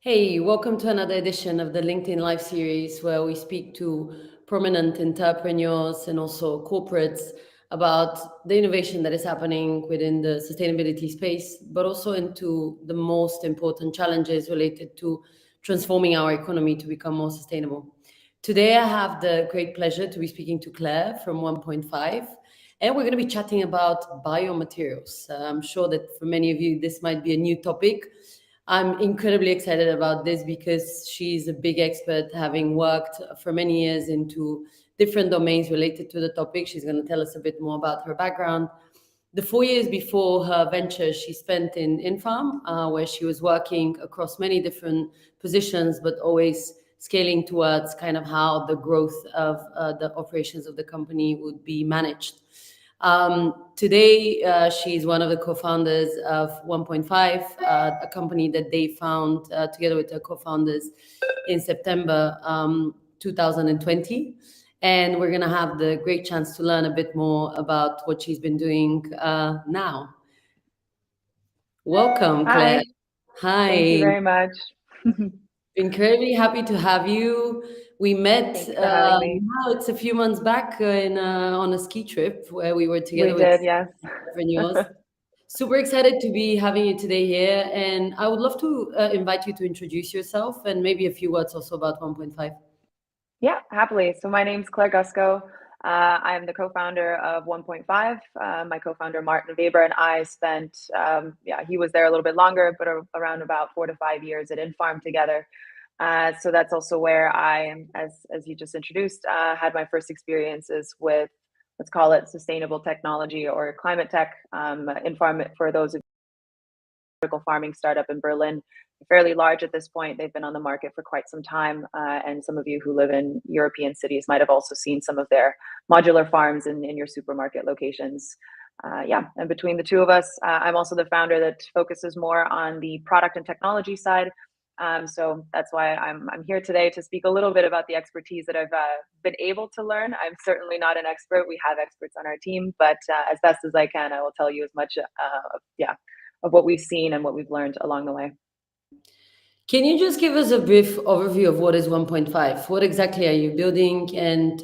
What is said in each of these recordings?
Hey, welcome to another edition of the LinkedIn Live series where we speak to prominent entrepreneurs and also corporates about the innovation that is happening within the sustainability space, but also into the most important challenges related to transforming our economy to become more sustainable. Today, I have the great pleasure to be speaking to Claire from 1.5, and we're going to be chatting about biomaterials. I'm sure that for many of you, this might be a new topic. I'm incredibly excited about this because she's a big expert, having worked for many years into different domains related to the topic. She's going to tell us a bit more about her background. The 4 years before her venture, she spent in Infarm, where she was working across many different positions, but always scaling towards kind of how the growth of the operations of the company would be managed. Today, she's one of the co-founders of 1.5, a company that they found together with her co-founders in September 2020. And we're going to have the great chance to learn a bit more about what she's been doing now. Welcome, Claire. Hi, thank you Hi. very much. Incredibly happy to have you. We met, Thank you for having me. now it's a few months back on a ski trip where we were We together with did, yes. entrepreneurs. Super excited to be having you today here. And I would love to invite you to introduce yourself and maybe a few words also about 1.5. Yeah, happily. So my name's Claire Gusko. I am the co-founder of 1.5. My co-founder Martin Weber and I spent, he was there a little bit longer, but around about 4 to 5 years at Infarm together. So that's also where I, as you just introduced, had my first experiences with, let's call it sustainable technology or climate tech. Infarm, for those of vertical farming startup in Berlin, fairly large at this point. They've been on the market for quite some time. And some of you who live in European cities might have also seen some of their modular farms in your supermarket locations. And between the two of us, I'm also the founder that focuses more on the product and technology side. So that's why I'm here today to speak a little bit about the expertise that I've been able to learn. I'm certainly not an expert. We have experts on our team, but as best as I can, I will tell you as much, of what we've seen and what we've learned along the way. Can you just give us a brief overview of what is 1.5? What exactly are you building and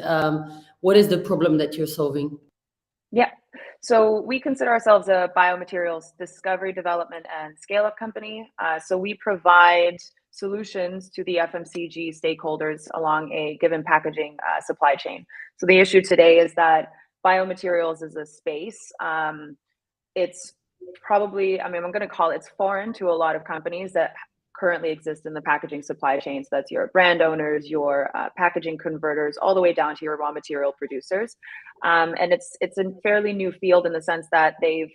what is the problem that you're solving? Yeah. So we consider ourselves a biomaterials discovery, development, and scale-up company. So we provide solutions to the FMCG stakeholders along a given packaging supply chain. So the issue today is that biomaterials is a space. It's probably, I'm going to call it's foreign to a lot of companies that currently exist in the packaging supply chain. So that's your brand owners, your packaging converters, all the way down to your raw material producers. And it's a fairly new field in the sense that they've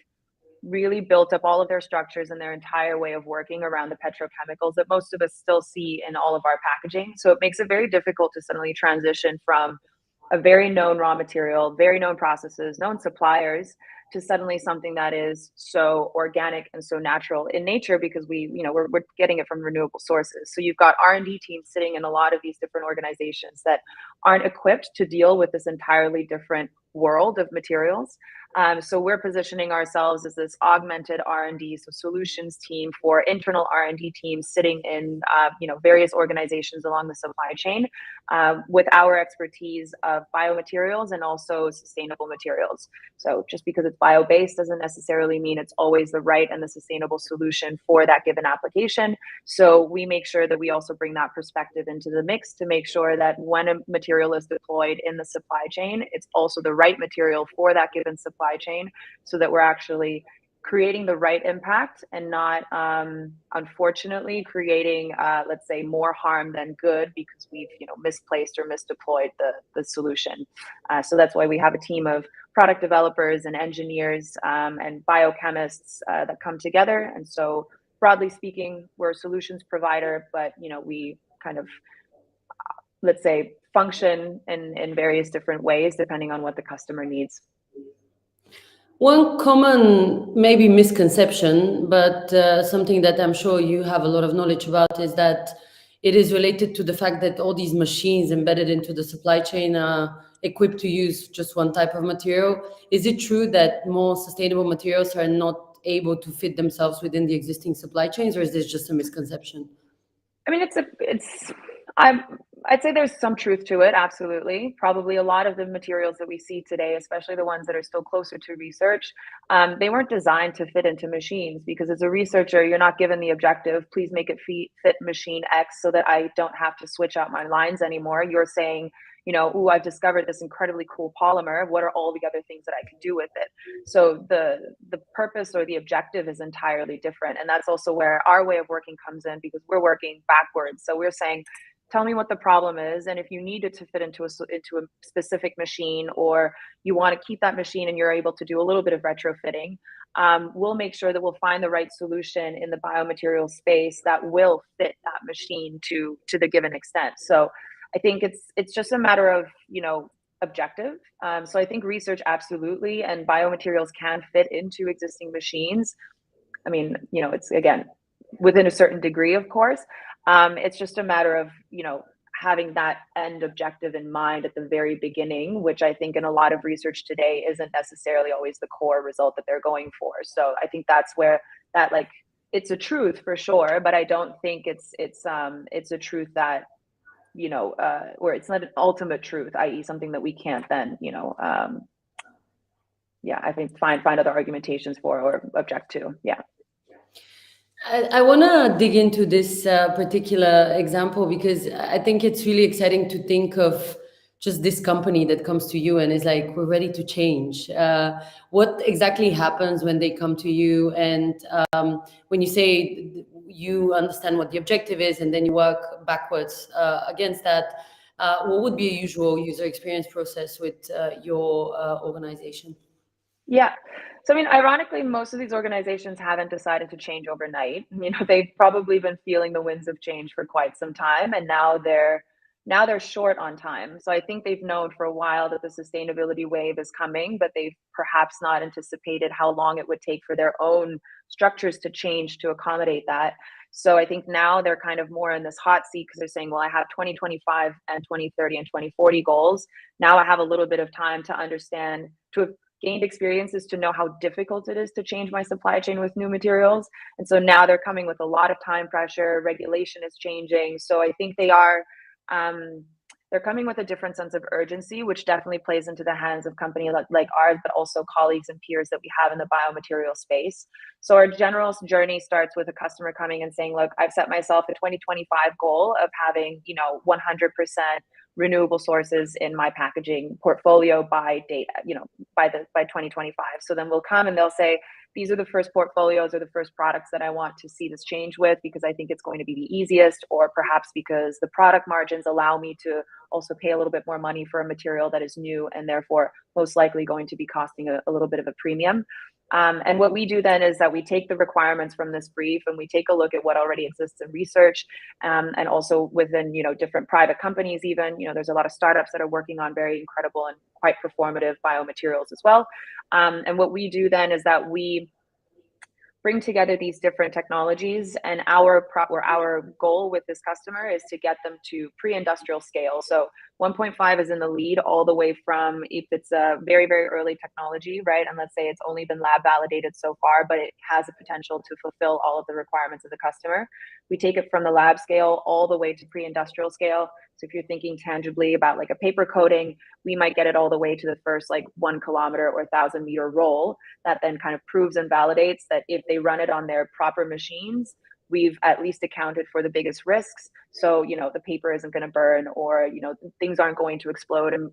really built up all of their structures and their entire way of working around the petrochemicals that most of us still see in all of our packaging. So it makes it very difficult to suddenly transition from a very known raw material, very known processes, known suppliers, to suddenly something that is so organic and so natural in nature because we're getting it from renewable sources. So you've got R&D teams sitting in a lot of these different organizations that aren't equipped to deal with this entirely different world of materials. So we're positioning ourselves as this augmented R&D, so solutions team for internal R&D teams sitting in various organizations along the supply chain with our expertise of biomaterials and also sustainable materials. So just because it's bio-based doesn't necessarily mean it's always the right and the sustainable solution for that given application. So we make sure that we also bring that perspective into the mix to make sure that when a material is deployed in the supply chain, it's also the right material for that given supply chain, so that we're actually creating the right impact and not, unfortunately, creating, let's say, more harm than good because we've misplaced or misdeployed the solution. So that's why we have a team of product developers and engineers and biochemists that come together. And so, broadly speaking, we're a solutions provider, but we kind of, let's say, function in various different ways depending on what the customer needs. One common, maybe misconception, but something that I'm sure you have a lot of knowledge about is that it is related to the fact that all these machines embedded into the supply chain are equipped to use just one type of material. Is it true that more sustainable materials are not able to fit themselves within the existing supply chains, or is this just a misconception? I mean, I'd say there's some truth to it, absolutely. Probably a lot of the materials that we see today, especially the ones that are still closer to research, they weren't designed to fit into machines, because as a researcher, you're not given the objective, please make it fit machine X so that I don't have to switch out my lines anymore. You're saying, ooh, I've discovered this incredibly cool polymer. What are all the other things that I can do with it? So the purpose or the objective is entirely different. And that's also where our way of working comes in, because we're working backwards. So we're saying, tell me what the problem is, and if you need it to fit into a specific machine, or you want to keep that machine and you're able to do a little bit of retrofitting, we'll make sure that we'll find the right solution in the biomaterial space that will fit that machine to the given extent. So I think it's just a matter of, objective. So I think research, absolutely, and biomaterials can fit into existing machines. I mean, it's, again, within a certain degree, of course. It's just a matter of, having that end objective in mind at the very beginning, which I think in a lot of research today isn't necessarily always the core result that they're going for. So I think that's where that, like, it's a truth for sure, but I don't think it's a truth that, where it's not an ultimate truth, i.e. something that we can't then, I think find other argumentations for or object to. Yeah. I want to dig into this particular example, because I think it's really exciting to think of just this company that comes to you and is like, we're ready to change. What exactly happens when they come to you? And when you say you understand what the objective is and then you work backwards against that, what would be a usual user experience process with your organization? Yeah. So, I mean, ironically, most of these organizations haven't decided to change overnight. They've probably been feeling the winds of change for quite some time, and now they're short on time. So I think they've known for a while that the sustainability wave is coming, but they've perhaps not anticipated how long it would take for their own structures to change to accommodate that. So I think now they're kind of more in this hot seat, because they're saying, well, I have 2025 and 2030 and 2040 goals. Now I have a little bit of time to understand, to have gained experiences to know how difficult it is to change my supply chain with new materials. And so now they're coming with a lot of time pressure. Regulation is changing. So I think they're coming with a different sense of urgency, which definitely plays into the hands of companies like ours, but also colleagues and peers that we have in the biomaterial space. So our general journey starts with a customer coming and saying, look, I've set myself a 2025 goal of having, 100% renewable sources in my packaging portfolio by 2025. So then we'll come and they'll say, these are the first portfolios or the first products that I want to see this change with, because I think it's going to be the easiest, or perhaps because the product margins allow me to also pay a little bit more money for a material that is new and therefore most likely going to be costing a little bit of a premium. And what we do then is that we take the requirements from this brief and we take a look at what already exists in research, and also within, different private companies even. There's a lot of startups that are working on very incredible and quite performative biomaterials as well. And what we do then is that we bring together these different technologies, and our goal with this customer is to get them to pre-industrial scale. So 1.5 is in the lead all the way from, if it's a very, very early technology, right? And let's say it's only been lab validated so far, but it has a potential to fulfill all of the requirements of the customer. We take it from the lab scale all the way to pre-industrial scale. So if you're thinking tangibly about like a paper coating, we might get it all the way to the first like 1 kilometer or 1,000-meter roll that then kind of proves and validates that if they run it on their proper machines, we've at least accounted for the biggest risks. So, the paper isn't going to burn, or, things aren't going to explode and,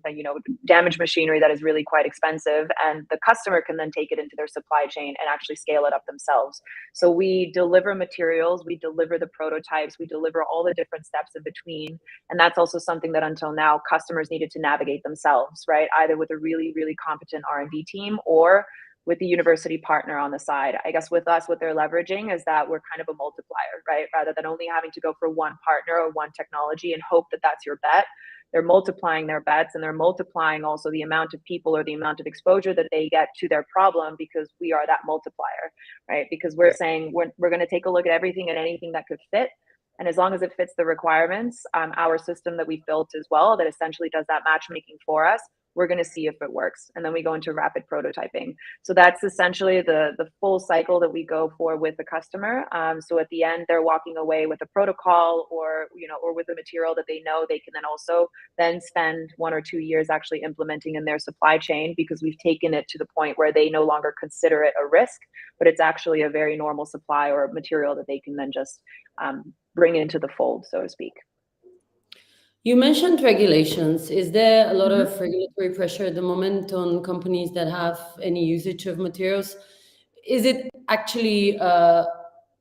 damage machinery that is really quite expensive. And the customer can then take it into their supply chain and actually scale it up themselves. So we deliver materials, we deliver the prototypes, we deliver all the different steps in between. And that's also something that until now customers needed to navigate themselves, right? Either with a really, really competent R&D team or with the university partner on the side. I guess with us, what they're leveraging is that we're kind of a multiplier, right? Rather than only having to go for one partner or one technology and hope that that's your bet, they're multiplying their bets, and they're multiplying also the amount of people or the amount of exposure that they get to their problem, because we are that multiplier, right? Because we're saying we're going to take a look at everything and anything that could fit. And as long as it fits the requirements, our system that we've built as well, that essentially does that matchmaking for us, we're going to see if it works. And then we go into rapid prototyping. So that's essentially the full cycle that we go for with the customer. So at the end, they're walking away with a protocol or, or with a material that they know they can then also then spend 1 or 2 years actually implementing in their supply chain, because we've taken it to the point where they no longer consider it a risk, but it's actually a very normal supply or material that they can then just bring into the fold, so to speak. You mentioned regulations. Is there a lot of regulatory pressure at the moment on companies that have any usage of materials? Is it actually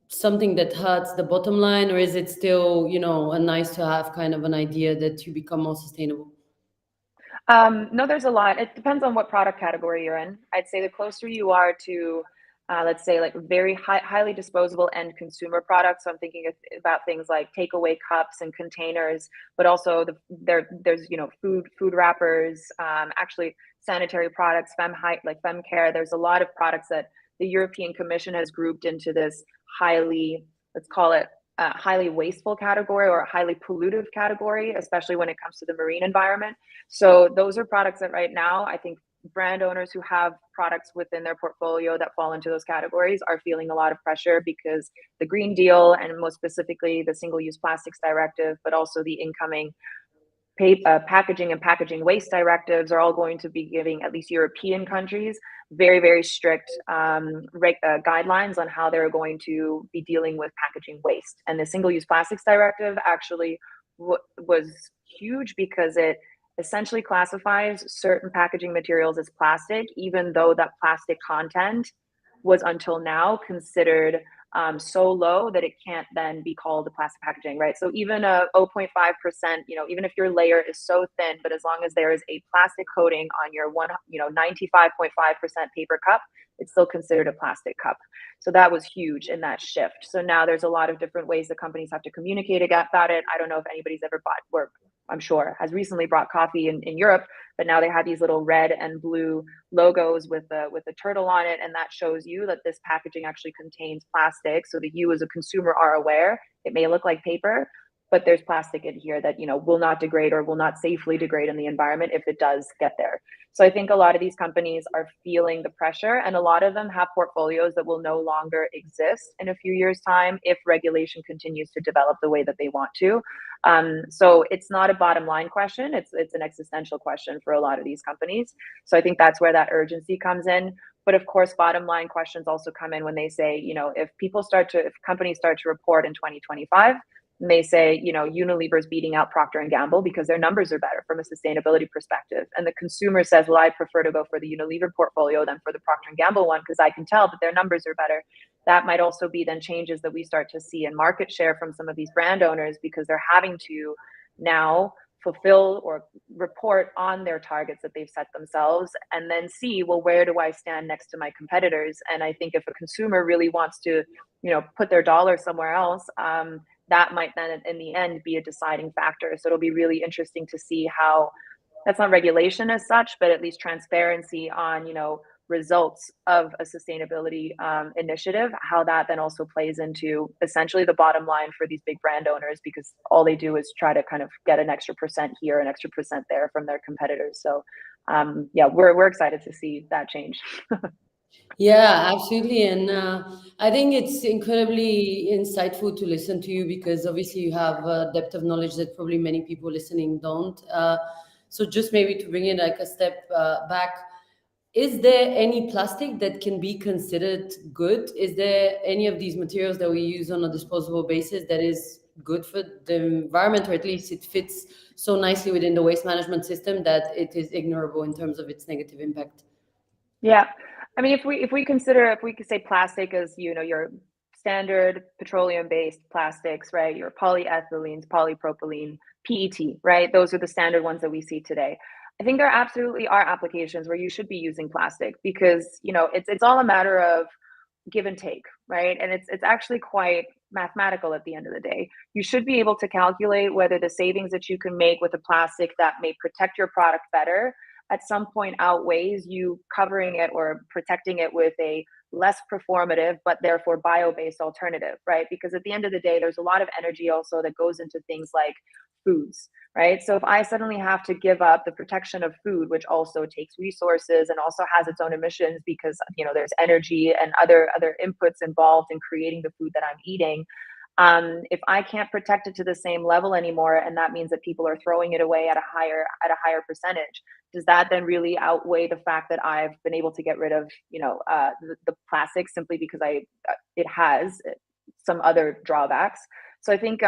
something that hurts the bottom line, or is it still, a nice to have kind of an idea that you become more sustainable? No, there's a lot. It depends on what product category you're in. I'd say the closer you are to, let's say, like very highly disposable end consumer products. So I'm thinking about things like takeaway cups and containers, but also there's food wrappers, actually sanitary products, fem care. There's a lot of products that the European Commission has grouped into this highly, let's call it, highly wasteful category or a highly pollutive category, especially when it comes to the marine environment. So those are products that right now, I think brand owners who have products within their portfolio that fall into those categories are feeling a lot of pressure, because the Green Deal, and most specifically the Single-Use Plastics Directive, but also the incoming packaging and packaging waste directives, are all going to be giving at least European countries very, very strict guidelines on how they're going to be dealing with packaging waste. And the Single-Use Plastics Directive actually was huge, because it essentially classifies certain packaging materials as plastic, even though that plastic content was until now considered so low that it can't then be called a plastic packaging, right? So even a 0.5%, even if your layer is so thin, but as long as there is a plastic coating on your 95.5% paper cup, it's still considered a plastic cup. So that was huge in that shift. So now there's a lot of different ways that companies have to communicate about it. I don't know if anybody's ever bought, or I'm sure has recently brought coffee in Europe, but now they have these little red and blue logos with a turtle on it, and that shows you that this packaging actually contains plastic, so that you as a consumer are aware. It may look like paper, but there's plastic in here that will not degrade or will not safely degrade in the environment if it does get there. So I think a lot of these companies are feeling the pressure, and a lot of them have portfolios that will no longer exist in a few years' time if regulation continues to develop the way that they want to. So it's not a bottom line question, it's an existential question for a lot of these companies. So I think that's where that urgency comes in. But of course, bottom line questions also come in when they say, if companies start to report in 2025, and they say, Unilever's beating out Procter & Gamble because their numbers are better from a sustainability perspective. And the consumer says, well, I prefer to go for the Unilever portfolio than for the Procter & Gamble one, because I can tell that their numbers are better. That might also be then changes that we start to see in market share from some of these brand owners, because they're having to now fulfill or report on their targets that they've set themselves, and then see, well, where do I stand next to my competitors? And I think if a consumer really wants to, put their dollar somewhere else, that might then in the end be a deciding factor. So it'll be really interesting to see how, that's not regulation as such, but at least transparency on, results of a sustainability initiative, how that then also plays into essentially the bottom line for these big brand owners, because all they do is try to kind of get an extra percent here, an extra percent there from their competitors. So we're excited to see that change. Yeah, absolutely. And I think it's incredibly insightful to listen to you, because obviously you have a depth of knowledge that probably many people listening don't. So just maybe to bring it like a step back, is there any plastic that can be considered good? Is there any of these materials that we use on a disposable basis that is good for the environment, or at least it fits so nicely within the waste management system that it is ignorable in terms of its negative impact? Yeah, I mean, if we could say plastic as your standard petroleum-based plastics, right? Your polyethylenes, polypropylene, PET, right? Those are the standard ones that we see today. I think there absolutely are applications where you should be using plastic, because it's all a matter of give and take, right? And it's actually quite mathematical at the end of the day. You should be able to calculate whether the savings that you can make with a plastic that may protect your product better at some point outweighs you covering it or protecting it with a less performative but therefore bio-based alternative, right? Because at the end of the day, there's a lot of energy also that goes into things like foods, right? So if I suddenly have to give up the protection of food, which also takes resources and also has its own emissions because there's energy and other inputs involved in creating the food that I'm eating, if I can't protect it to the same level anymore, and that means that people are throwing it away at a higher percentage, does that then really outweigh the fact that I've been able to get rid of the plastic simply because it has some other drawbacks? So I think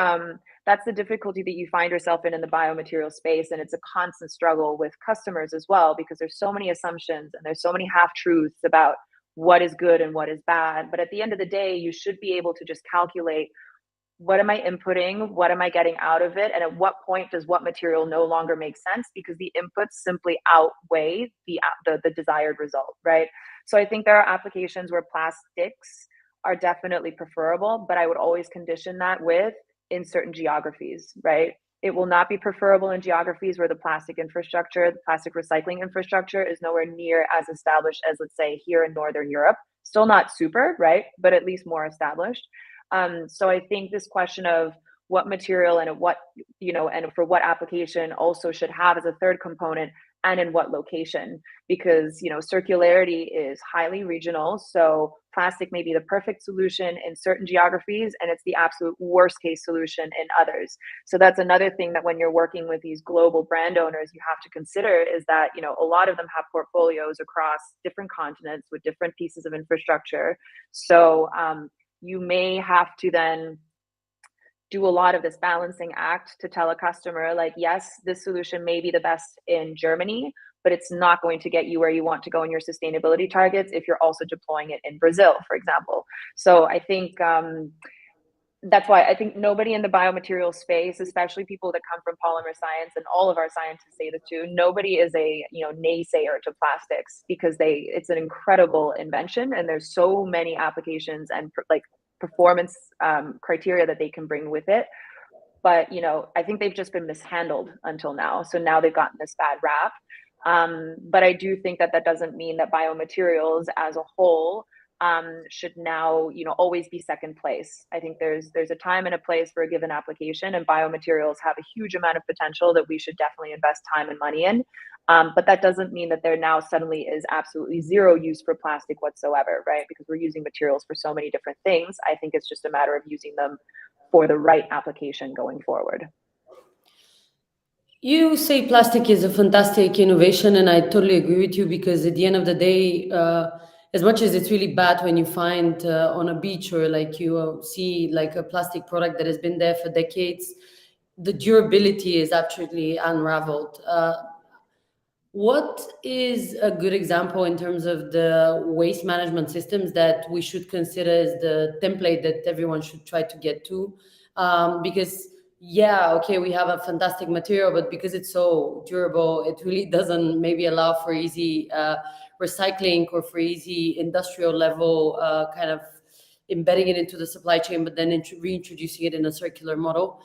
that's the difficulty that you find yourself in the biomaterial space, and it's a constant struggle with customers as well, because there's so many assumptions and there's so many half truths about what is good and what is bad. But at the end of the day, you should be able to just calculate, what am I inputting? What am I getting out of it? And at what point does what material no longer make sense? Because the inputs simply outweigh the desired result, right? So I think there are applications where plastics are definitely preferable, but I would always condition that with in certain geographies, right? It will not be preferable in geographies where the plastic infrastructure, the plastic recycling infrastructure is nowhere near as established as, let's say, here in Northern Europe. Still not super, right? But at least more established. So I think this question of what material and what, and for what application also should have as a third component, and in what location, because, circularity is highly regional. So plastic may be the perfect solution in certain geographies, and it's the absolute worst case solution in others. So that's another thing that when you're working with these global brand owners, you have to consider, is that, a lot of them have portfolios across different continents with different pieces of infrastructure. So, you may have to then do a lot of this balancing act to tell a customer, like, yes, this solution may be the best in Germany, but it's not going to get you where you want to go in your sustainability targets if you're also deploying it in Brazil, for example. So I think that's why I think nobody in the biomaterial space, especially people that come from polymer science, and all of our scientists say this too, nobody is a naysayer to plastics, because it's an incredible invention, and there's so many applications and performance criteria that they can bring with it. But I think they've just been mishandled until now. So now they've gotten this bad rap. But I do think that doesn't mean that biomaterials as a whole should now always be second place. I think there's a time and a place for a given application, and biomaterials have a huge amount of potential that we should definitely invest time and money in. But that doesn't mean that there now suddenly is absolutely zero use for plastic whatsoever, right? Because we're using materials for so many different things. I think it's just a matter of using them for the right application going forward. You say plastic is a fantastic innovation, and I totally agree with you, because at the end of the day, as much as it's really bad when you find on a beach, or like you see like a plastic product that has been there for decades, the durability is absolutely unraveled. What is a good example in terms of the waste management systems that we should consider as the template that everyone should try to get to? Because yeah, okay, we have a fantastic material, but because it's so durable, it really doesn't maybe allow for easy recycling, or for easy industrial level kind of embedding it into the supply chain, but then reintroducing it in a circular model.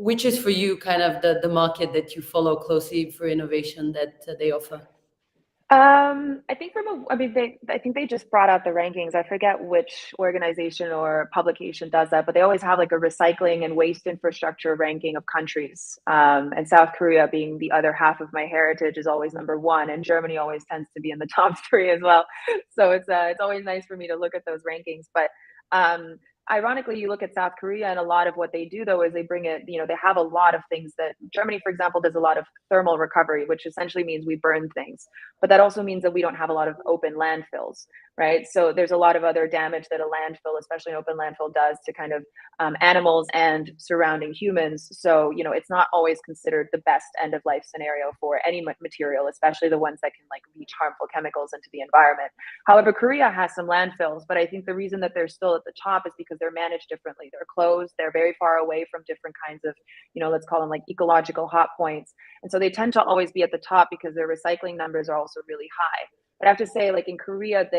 Which is for you kind of the market that you follow closely for innovation that they offer? I think I think they just brought out the rankings. I forget which organization or publication does that, but they always have like a recycling and waste infrastructure ranking of countries. And South Korea, being the other half of my heritage, is always number one, and Germany always tends to be in the top three as well. So it's always nice for me to look at those rankings. But ironically, you look at South Korea, and a lot of what they do though is they bring it, they have a lot of things that Germany, for example, does a lot of thermal recovery, which essentially means we burn things. But that also means that we don't have a lot of open landfills, right? So there's a lot of other damage that a landfill, especially an open landfill, does to kind of animals and surrounding humans. So, it's not always considered the best end of life scenario for any material, especially the ones that can like leach harmful chemicals into the environment. However, Korea has some landfills, but I think the reason that they're still at the top is because they're managed differently. They're closed, they're very far away from different kinds of, let's call them like ecological hot points. And so they tend to always be at the top because their recycling numbers are also really high. But I have to say, like in Korea,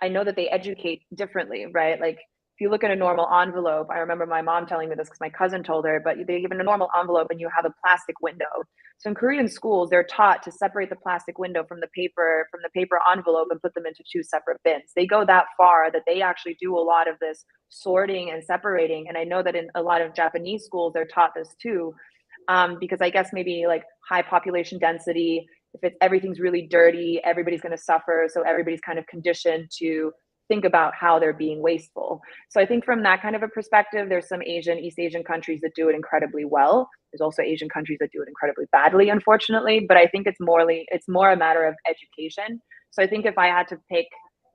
I know that they educate differently, right? Like if you look at a normal envelope, I remember my mom telling me this because my cousin told her, but they give a normal envelope and you have a plastic window. So in Korean schools, they're taught to separate the plastic window from the paper envelope and put them into two separate bins. They go that far that they actually do a lot of this sorting and separating. And I know that in a lot of Japanese schools, they're taught this too, because I guess maybe like high population density, if everything's really dirty, everybody's going to suffer. So everybody's kind of conditioned to think about how they're being wasteful. So I think from that kind of a perspective, there's some East Asian countries that do it incredibly well. There's also Asian countries that do it incredibly badly, unfortunately. But I think it's more a matter of education. So I think if I had to pick,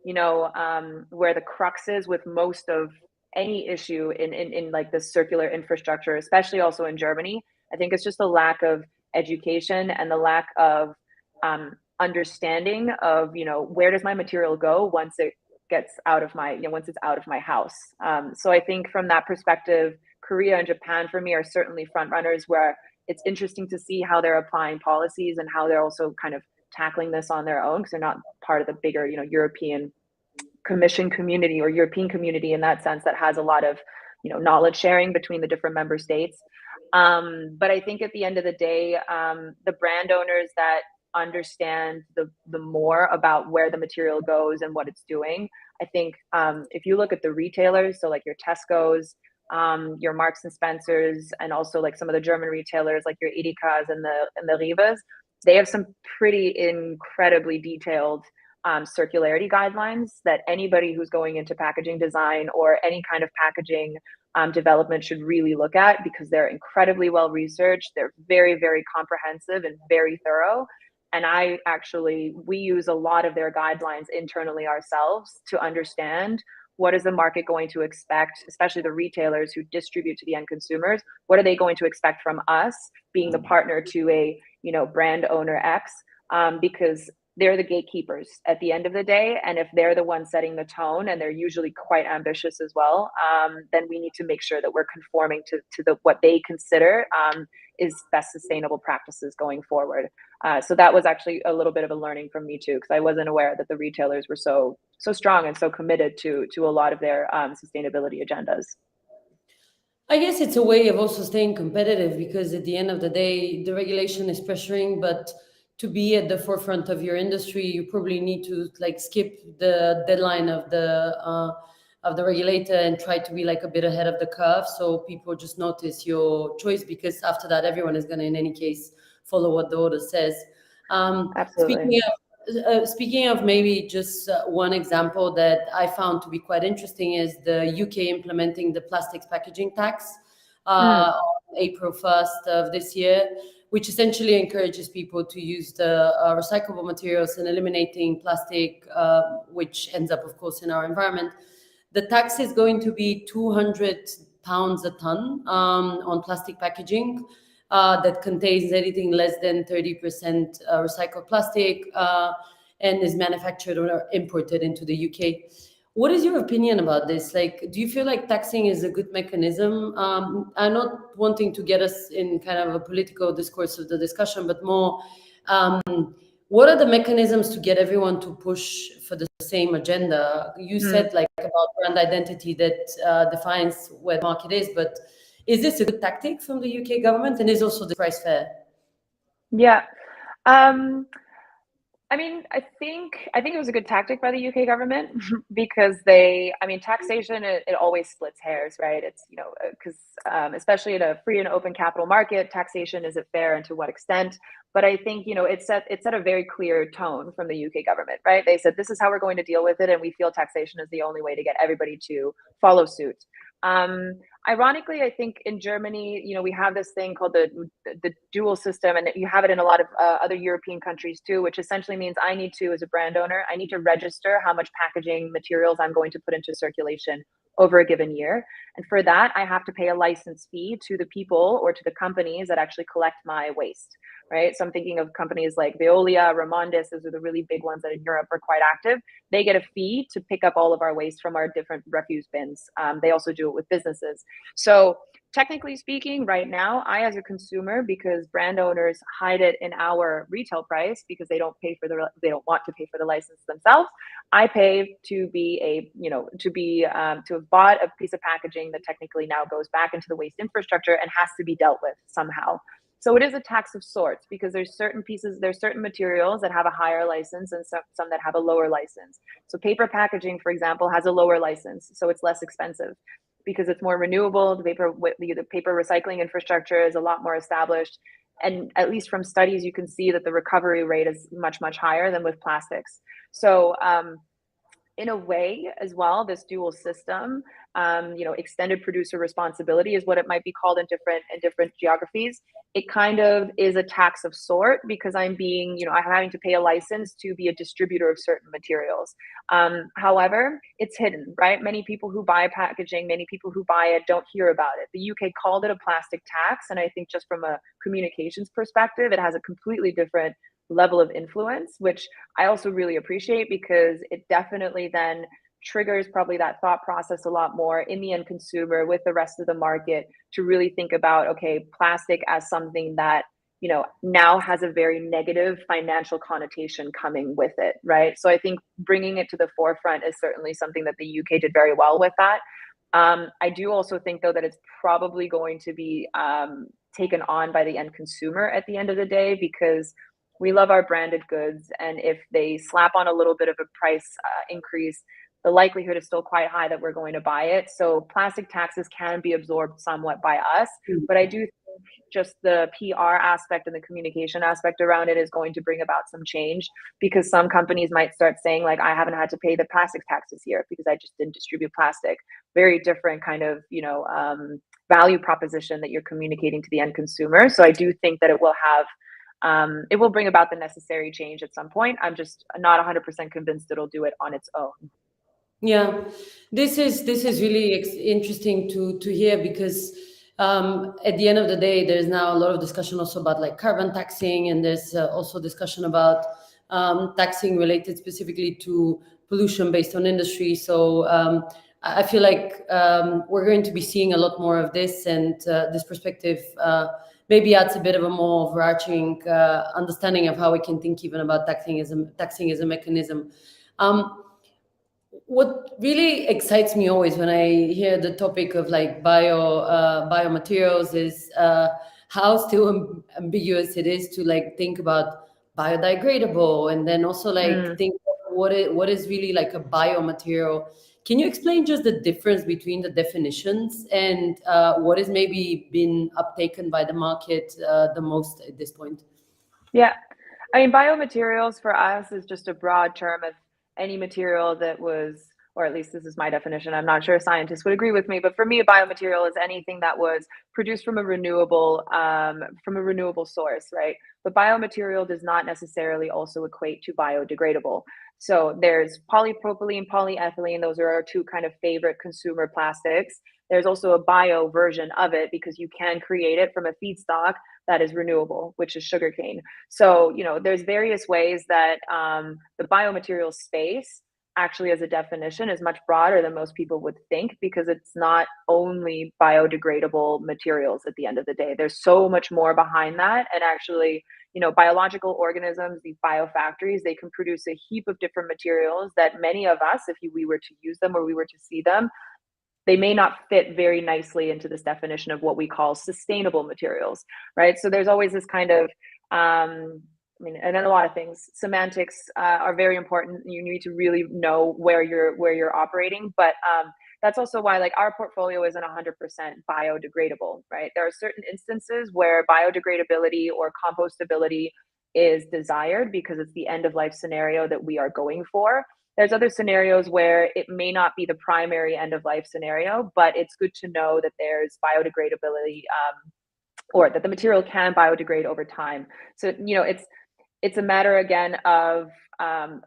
where the crux is with most of any issue in like the circular infrastructure, especially also in Germany, I think it's just a lack of education and the lack of understanding of, where does my material go once it gets out of once it's out of my house. So I think from that perspective, Korea and Japan for me are certainly front runners, where it's interesting to see how they're applying policies and how they're also kind of tackling this on their own, because they're not part of the bigger, European Commission community or European community in that sense that has a lot of, knowledge sharing between the different member states. But I think at the end of the day, the brand owners that understand the more about where the material goes and what it's doing, I think if you look at the retailers, so like your Tesco's, your Marks and Spencers, and also like some of the German retailers like your Edekas and the Rivas, they have some pretty incredibly detailed circularity guidelines that anybody who's going into packaging design or any kind of packaging development should really look at, because they're incredibly well researched. They're very, very comprehensive and very thorough. And we use a lot of their guidelines internally ourselves to understand what is the market going to expect, especially the retailers who distribute to the end consumers. What are they going to expect from us being the partner to a, brand owner X? Because they're the gatekeepers at the end of the day. And if they're the ones setting the tone, and they're usually quite ambitious as well, then we need to make sure that we're conforming to what they consider is best sustainable practices going forward. So that was actually a little bit of a learning from me too, because I wasn't aware that the retailers were so strong and so committed to a lot of their sustainability agendas. I guess it's a way of also staying competitive, because at the end of the day, the regulation is pressuring, but to be at the forefront of your industry, you probably need to like skip the deadline of the regulator and try to be like a bit ahead of the curve, so people just notice your choice, because after that, everyone is going to, in any case, follow what the order says. Absolutely. Speaking of maybe just one example that I found to be quite interesting is the UK implementing the plastics packaging tax on April 1st of this year, which essentially encourages people to use the recyclable materials and eliminating plastic, which ends up, of course, in our environment. The tax is going to be £200 a ton on plastic packaging that contains anything less than 30% recycled plastic and is manufactured or imported into the UK. What is your opinion about this? Like, do you feel like taxing is a good mechanism? I'm not wanting to get us in kind of a political discourse of the discussion, but more, what are the mechanisms to get everyone to push for the same agenda? You said like about brand identity that defines where the market is, but is this a good tactic from the UK government, and is also the price fair? Yeah. I mean, I think it was a good tactic by the UK government because taxation, it always splits hairs, right? It's, because especially in a free and open capital market, taxation, is it fair and to what extent? But I think, it set a very clear tone from the UK government, right? They said, this is how we're going to deal with it. And we feel taxation is the only way to get everybody to follow suit. Ironically, I think in Germany, we have this thing called the dual system, and you have it in a lot of other European countries too, which essentially means I need to, as a brand owner, I need to register how much packaging materials I'm going to put into circulation over a given year. And for that, I have to pay a license fee to the people or to the companies that actually collect my waste, right? So I'm thinking of companies like Veolia, Remondis, those are the really big ones that in Europe are quite active. They get a fee to pick up all of our waste from our different refuse bins. They also do it with businesses. So technically speaking, right now, I, as a consumer, because brand owners hide it in our retail price because they don't want to pay for the license themselves, I pay to be to have bought a piece of packaging that technically now goes back into the waste infrastructure and has to be dealt with somehow. So it is a tax of sorts, because there's certain materials that have a higher license and some that have a lower license. So paper packaging, for example, has a lower license, so it's less expensive because it's more renewable. The paper recycling infrastructure is a lot more established. And at least from studies, you can see that the recovery rate is much, much higher than with plastics. So in a way as well, this dual system, extended producer responsibility is what it might be called in different geographies. It kind of is a tax of sort, because I'm having to pay a license to be a distributor of certain materials. However, it's hidden, right? Many people who buy packaging, many people who buy it don't hear about it. The UK called it a plastic tax, and I think just from a communications perspective, it has a completely different level of influence, which I also really appreciate, because it definitely then triggers probably that thought process a lot more in the end consumer with the rest of the market to really think about, okay, plastic as something that now has a very negative financial connotation coming with it, right? So I think bringing it to the forefront is certainly something that the UK did very well with that. I do also think, though, that it's probably going to be taken on by the end consumer at the end of the day, because we love our branded goods, and if they slap on a little bit of a price increase, the likelihood is still quite high that we're going to buy it. So plastic taxes can be absorbed somewhat by us, but I do think just the PR aspect and the communication aspect around it is going to bring about some change, because some companies might start saying, like, I haven't had to pay the plastic tax this year because I just didn't distribute plastic. Very different kind of value proposition that you're communicating to the end consumer. So I do think that it will bring about the necessary change at some point. I'm just not 100% convinced it'll do it on its own. Yeah, this is really interesting to hear, because at the end of the day, there's now a lot of discussion also about like carbon taxing, and there's also discussion about taxing related specifically to pollution based on industry. So I feel like we're going to be seeing a lot more of this, and this perspective maybe adds a bit of a more overarching understanding of how we can think even about taxing as a mechanism. What really excites me always when I hear the topic of like biomaterials is how still ambiguous it is to like think about biodegradable, and then also like think of what is really like a biomaterial. Can you explain just the difference between the definitions and what is maybe been uptaken by the market the most at this point? Yeah, I mean, biomaterials for us is just a broad term of any material that was, or at least this is my definition, I'm not sure scientists would agree with me, but for me, a biomaterial is anything that was produced from a renewable source, right? But biomaterial does not necessarily also equate to biodegradable. So there's polypropylene, polyethylene, those are our two kind of favorite consumer plastics. There's also a bio version of it, because you can create it from a feedstock that is renewable, which is sugarcane. So, there's various ways that the biomaterial space actually as a definition is much broader than most people would think, because it's not only biodegradable materials at the end of the day. There's so much more behind that. And actually, biological organisms, these biofactories, they can produce a heap of different materials that many of us, if we were to use them or we were to see them, they may not fit very nicely into this definition of what we call sustainable materials, right? So there's always this kind of, and then a lot of things, semantics are very important. You need to really know where you're operating, but that's also why like our portfolio isn't 100% biodegradable, right? There are certain instances where biodegradability or compostability is desired because it's the end of life scenario that we are going for. There's other scenarios where it may not be the primary end of life scenario, but it's good to know that there's biodegradability or that the material can biodegrade over time. So, it's a matter again of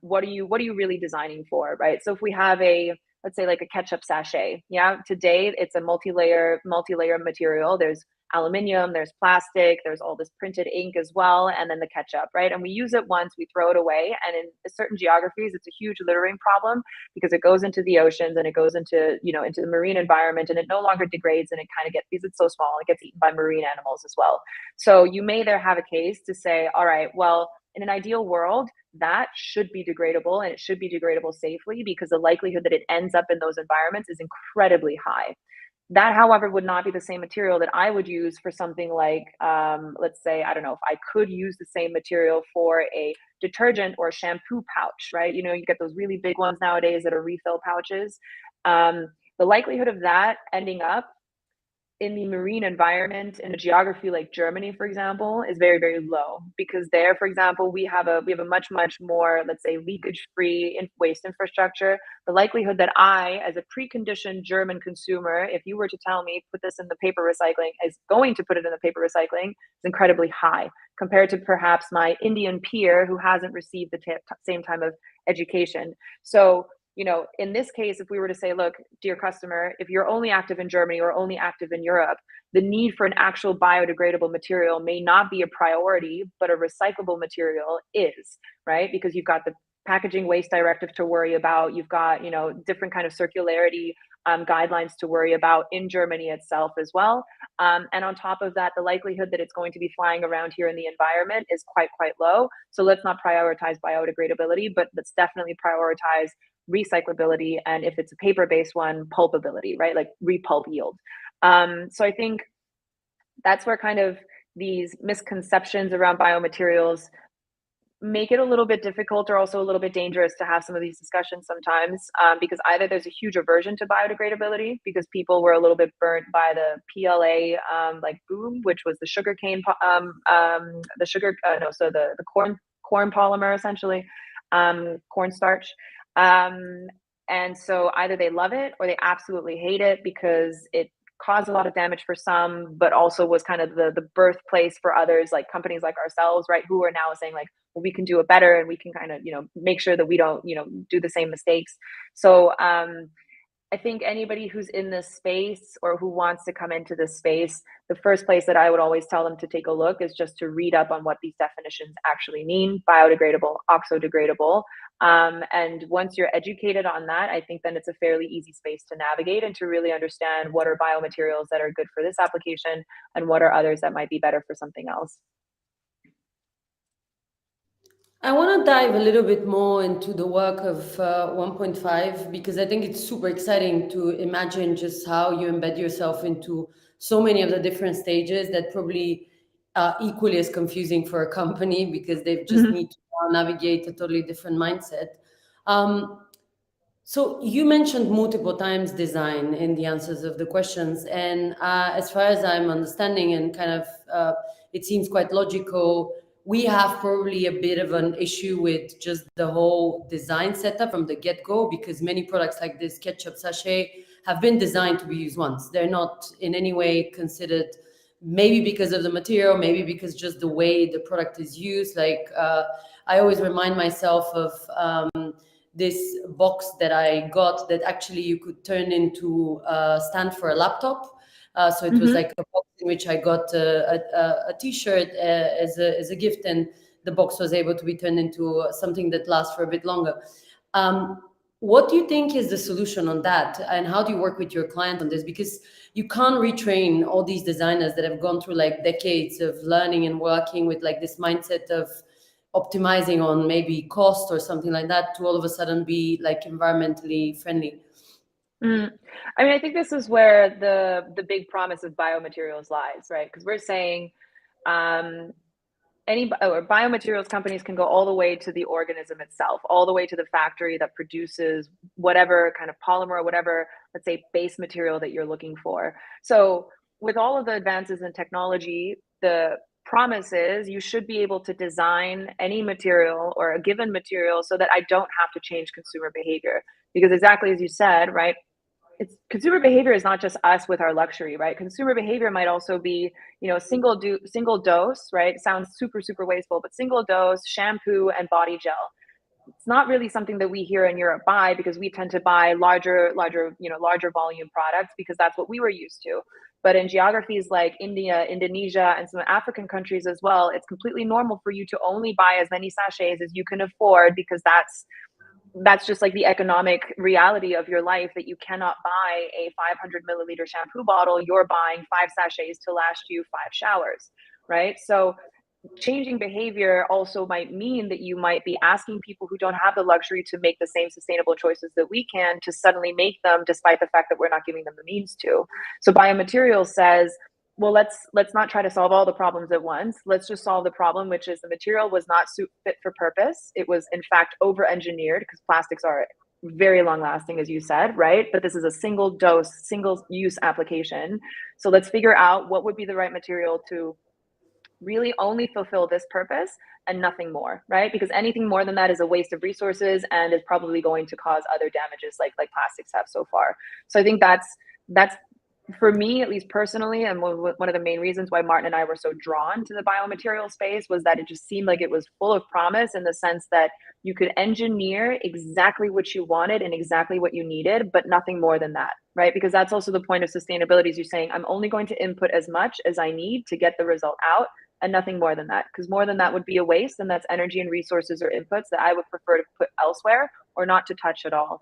what are you really designing for, right? So if we have let's say like a ketchup sachet, yeah, today it's a multi-layer material. There's aluminum, there's plastic, there's all this printed ink as well, and then the ketchup, right? And we use it once, we throw it away, and in certain geographies, it's a huge littering problem because it goes into the oceans and it goes into the marine environment, and it no longer degrades, and it kind of gets, because it's so small, it gets eaten by marine animals as well. So you may there have a case to say, all right, well, in an ideal world, that should be degradable, and it should be degradable safely, because the likelihood that it ends up in those environments is incredibly high. That, however, would not be the same material that I would use for something like, let's say, I don't know, if I could use the same material for a detergent or a shampoo pouch, right? You know, you get those really big ones nowadays that are refill pouches. The likelihood of that ending up in the marine environment in a geography like Germany, for example, is very, very low, because there, for example, we have a much, much more, let's say, leakage-free waste infrastructure. The likelihood that I, as a preconditioned German consumer, if you were to tell me put this in the paper recycling, is going to put it in the paper recycling, is incredibly high compared to perhaps my Indian peer who hasn't received the same time of education. So, you know, in this case, if we were to say, look, dear customer, if you're only active in Germany or only active in Europe, the need for an actual biodegradable material may not be a priority, but a recyclable material is, right? Because you've got the packaging waste directive to worry about, you've got, you know, different kind of circularity guidelines to worry about in Germany itself as well. And on top of that, the likelihood that it's going to be flying around here in the environment is quite low. So let's not prioritize biodegradability, but let's definitely prioritize recyclability, and if it's a paper-based one, pulpability, right? Like repulp yield. So I think that's where kind of these misconceptions around biomaterials make it a little bit difficult, or also a little bit dangerous to have some of these discussions sometimes, because either there's a huge aversion to biodegradability because people were a little bit burnt by the PLA like boom, which was the sugarcane, the corn polymer, essentially, cornstarch. And so either they love it or they absolutely hate it because it caused a lot of damage for some, but also was kind of the birthplace for others, like companies like ourselves, right, who are now saying like, well, we can do it better, and we can kind of, you know, make sure that we don't, you know, do the same mistakes. So I think anybody who's in this space or who wants to come into this space, the first place that I would always tell them to take a look is just to read up on what these definitions actually mean: biodegradable, oxo-degradable. And once you're educated on that, I think then it's a fairly easy space to navigate and to really understand what are biomaterials that are good for this application and what are others that might be better for something else. I want to dive a little bit more into the work of 1.5, because I think it's super exciting to imagine just how you embed yourself into so many of the different stages that probably are equally as confusing for a company because they just need to navigate a totally different mindset. So you mentioned multiple times design in the answers of the questions, and as far as I'm understanding, and kind of it seems quite logical, we have probably a bit of an issue with just the whole design setup from the get-go, because many products like this ketchup sachet have been designed to be used once. They're not in any way considered, maybe because of the material, maybe because just the way the product is used. Like I always remind myself of this box that I got that actually you could turn into a stand for a laptop. So it was like a box in which I got a T-shirt as a gift, and the box was able to be turned into something that lasts for a bit longer. What do you think is the solution on that, and how do you work with your client on this? Because you can't retrain all these designers that have gone through like decades of learning and working with like this mindset of optimizing on maybe cost or something like that to all of a sudden be like environmentally friendly. I mean, I think this is where the big promise of biomaterials lies, right? Because we're saying biomaterials companies can go all the way to the organism itself, all the way to the factory that produces whatever kind of polymer or whatever, let's say, base material that you're looking for. So with all of the advances in technology, the promise is you should be able to design any material or a given material so that I don't have to change consumer behavior. Because exactly as you said, right, it's consumer behavior is not just us with our luxury, right? Consumer behavior might also be, you know, single dose, right? It sounds super wasteful, but single dose shampoo and body gel. It's not really something that we here in Europe buy, because we tend to buy larger volume products because that's what we were used to. But in geographies like India, Indonesia, and some African countries as well, it's completely normal for you to only buy as many sachets as you can afford, because that's just like the economic reality of your life, that you cannot buy a 500 milliliter shampoo bottle. You're buying 5 sachets to last you 5 showers, right? So changing behavior also might mean that you might be asking people who don't have the luxury to make the same sustainable choices that we can to suddenly make them, despite the fact that we're not giving them the means to. So biomaterials says, well, let's not try to solve all the problems at once. Let's just solve the problem, which is the material was not fit for purpose. It was in fact over engineered, because plastics are very long lasting, as you said, right? But this is a single dose, single use application. So let's figure out what would be the right material to really only fulfill this purpose and nothing more, right? Because anything more than that is a waste of resources and is probably going to cause other damages like plastics have so far. So I think that's for me, at least personally, and one of the main reasons why Martin and I were so drawn to the biomaterial space was that it just seemed like it was full of promise, in the sense that you could engineer exactly what you wanted and exactly what you needed, but nothing more than that, right? Because that's also the point of sustainability, is you're saying, I'm only going to input as much as I need to get the result out, and nothing more than that, because more than that would be a waste, and that's energy and resources or inputs that I would prefer to put elsewhere or not to touch at all.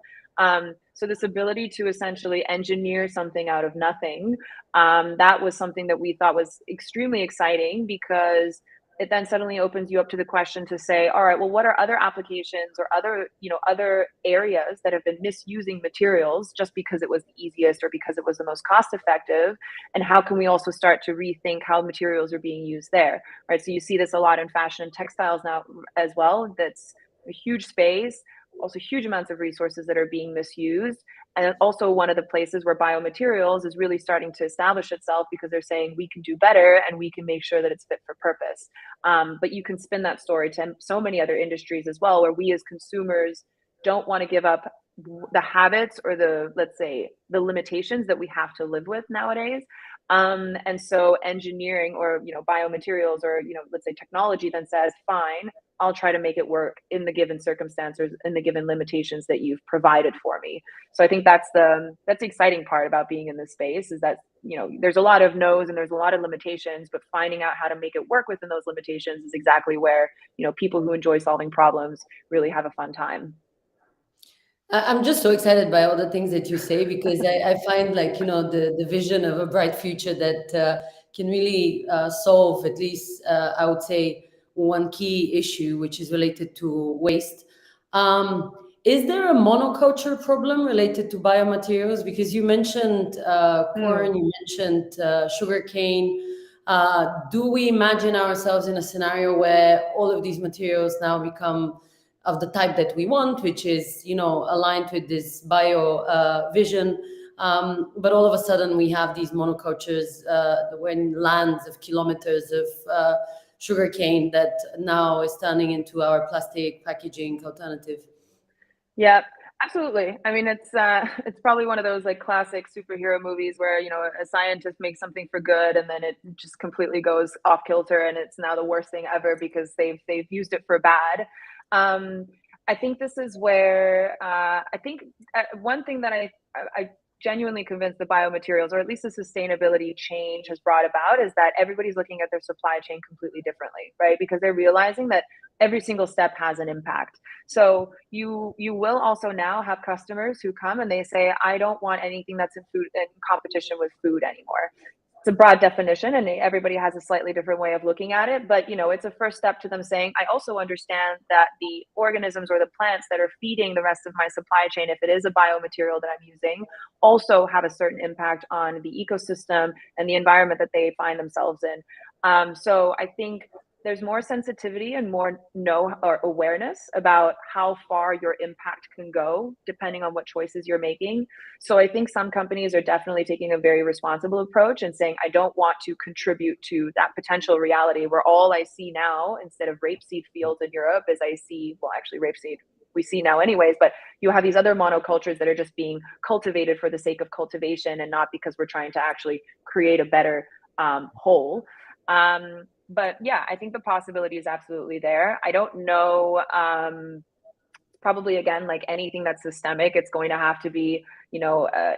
So this ability to essentially engineer something out of nothing, that was something that we thought was extremely exciting, because it then suddenly opens you up to the question to say, all right, well, what are other applications or other areas that have been misusing materials just because it was the easiest or because it was the most cost effective, and how can we also start to rethink how materials are being used there, right? So you see this a lot in fashion and textiles now as well. That's a huge space, also huge amounts of resources that are being misused. And also one of the places where biomaterials is really starting to establish itself, because they're saying we can do better and we can make sure that it's fit for purpose. But you can spin that story to so many other industries as well, where we as consumers don't want to give up the habits or let's say the limitations that we have to live with nowadays. And so engineering, or biomaterials, or let's say technology, then says, fine, I'll try to make it work in the given circumstances, in the given limitations that you've provided for me. So I think that's the exciting part about being in this space, is that there's a lot of no's and there's a lot of limitations, but finding out how to make it work within those limitations is exactly where people who enjoy solving problems really have a fun time. I'm just so excited by all the things that you say, because I find, like, the vision of a bright future that can really solve, at least I would say, one key issue, which is related to waste. Is there a monoculture problem related to biomaterials? Because you mentioned corn, you mentioned sugarcane. Do we imagine ourselves in a scenario where all of these materials now become of the type that we want, which is, aligned with this bio vision? But all of a sudden we have these monocultures when lands of kilometers of sugarcane that now is turning into our plastic packaging alternative. Yeah, absolutely. I mean, it's probably one of those like classic superhero movies where a scientist makes something for good and then it just completely goes off kilter, and it's now the worst thing ever because they've used it for bad. I think this is where I think one thing that I genuinely convinced the biomaterials, or at least the sustainability change has brought about, is that everybody's looking at their supply chain completely differently, right? Because they're realizing that every single step has an impact. So you will also now have customers who come and they say, I don't want anything that's in competition with food anymore. It's a broad definition and everybody has a slightly different way of looking at it, but it's a first step to them saying, I also understand that the organisms or the plants that are feeding the rest of my supply chain, if it is a biomaterial that I'm using, also have a certain impact on the ecosystem and the environment that they find themselves in. So I think there's more sensitivity and more or awareness about how far your impact can go depending on what choices you're making. So I think some companies are definitely taking a very responsible approach and saying, I don't want to contribute to that potential reality where all I see now, instead of rapeseed fields in Europe, is I see, well, actually rapeseed we see now anyways, but you have these other monocultures that are just being cultivated for the sake of cultivation and not because we're trying to actually create a better whole. But yeah, I think the possibility is absolutely there. I don't know, probably again, like anything that's systemic, it's going to have to be,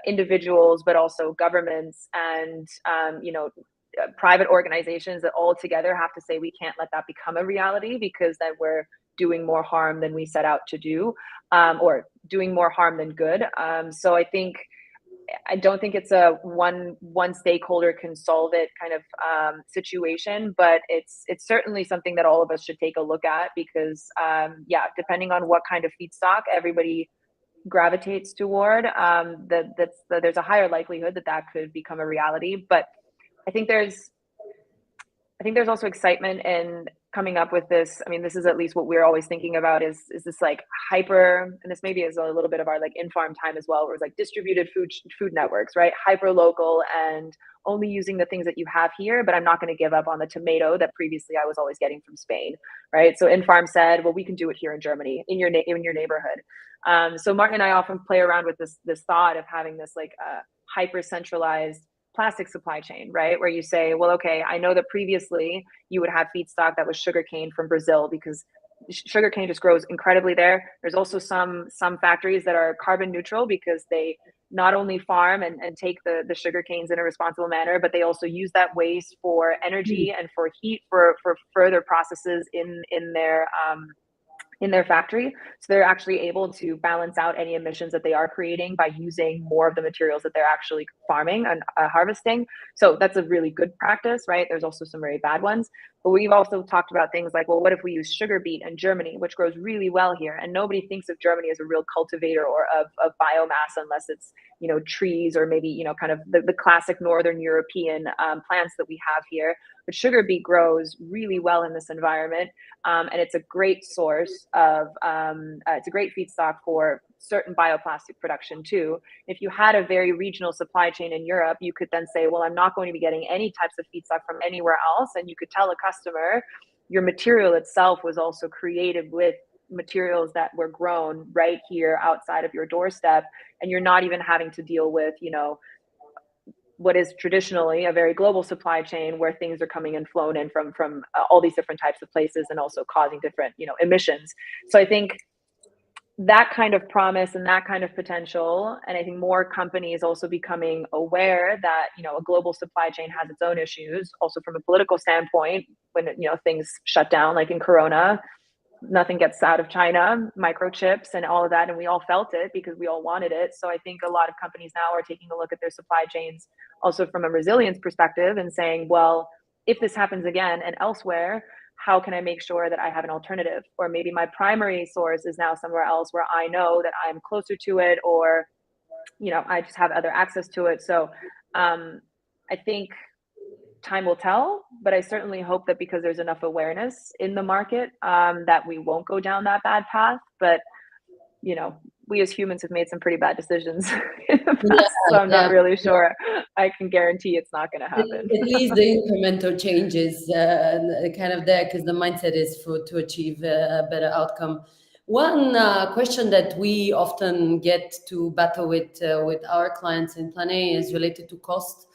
individuals, but also governments and, private organizations that all together have to say, we can't let that become a reality, because then we're doing more harm than we set out to do, or doing more harm than good. So I think I don't think it's a one stakeholder can solve it kind of situation, but it's certainly something that all of us should take a look at, because yeah, depending on what kind of feedstock everybody gravitates toward, there's a higher likelihood that that could become a reality. But I think there's also excitement in coming up with this. I mean, this is at least what we're always thinking about, is this like hyper, and this maybe is a little bit of our like Infarm time as well, where it's like distributed food networks, right? Hyper local and only using the things that you have here, but I'm not going to give up on the tomato that previously I was always getting from Spain, right? So Infarm said, well, we can do it here in Germany, in your neighborhood. So Martin and I often play around with this thought of having this like hyper centralized plastic supply chain, right? Where you say, well, okay, I know that previously you would have feedstock that was sugarcane from Brazil, because sugarcane just grows incredibly there. There's also some factories that are carbon neutral, because they not only farm and take the sugar canes in a responsible manner, but they also use that waste for energy and for heat for further processes in their factory. So they're actually able to balance out any emissions that they are creating by using more of the materials that they're actually farming and harvesting. So that's a really good practice, right? There's also some very bad ones. But we've also talked about things like, well, what if we use sugar beet in Germany, which grows really well here? And nobody thinks of Germany as a real cultivator or of biomass, unless it's, you know, trees or maybe, you know, kind of the classic Northern European plants that we have here. But sugar beet grows really well in this environment. And it's a great source of, it's a great feedstock for certain bioplastic production too. If you had a very regional supply chain in Europe, you could then say, well, I'm not going to be getting any types of feedstock from anywhere else. And you could tell a customer, your material itself was also created with materials that were grown right here outside of your doorstep. And you're not even having to deal with, you know, what is traditionally a very global supply chain, where things are coming and flown in from all these different types of places, and also causing different, you know, emissions. So I think that kind of promise and that kind of potential, and I think more companies also becoming aware that, you know, a global supply chain has its own issues, also from a political standpoint. When, you know, things shut down, like in Corona, nothing gets out of China, microchips and all of that. And we all felt it because we all wanted it. So I think a lot of companies now are taking a look at their supply chains also from a resilience perspective and saying, well, if this happens again and elsewhere, how can I make sure that I have an alternative? Or maybe my primary source is now somewhere else where I know that I'm closer to it, or, you know, I just have other access to it. So I think time will tell, but I certainly hope that because there's enough awareness in the market, that we won't go down that bad path. But, you know, we as humans have made some pretty bad decisions in the past, so I'm not really sure I can guarantee it's not going to happen. At least the incremental changes kind of there, because the mindset is to achieve a better outcome. One question that we often get to battle with our clients in Plan A is related to cost,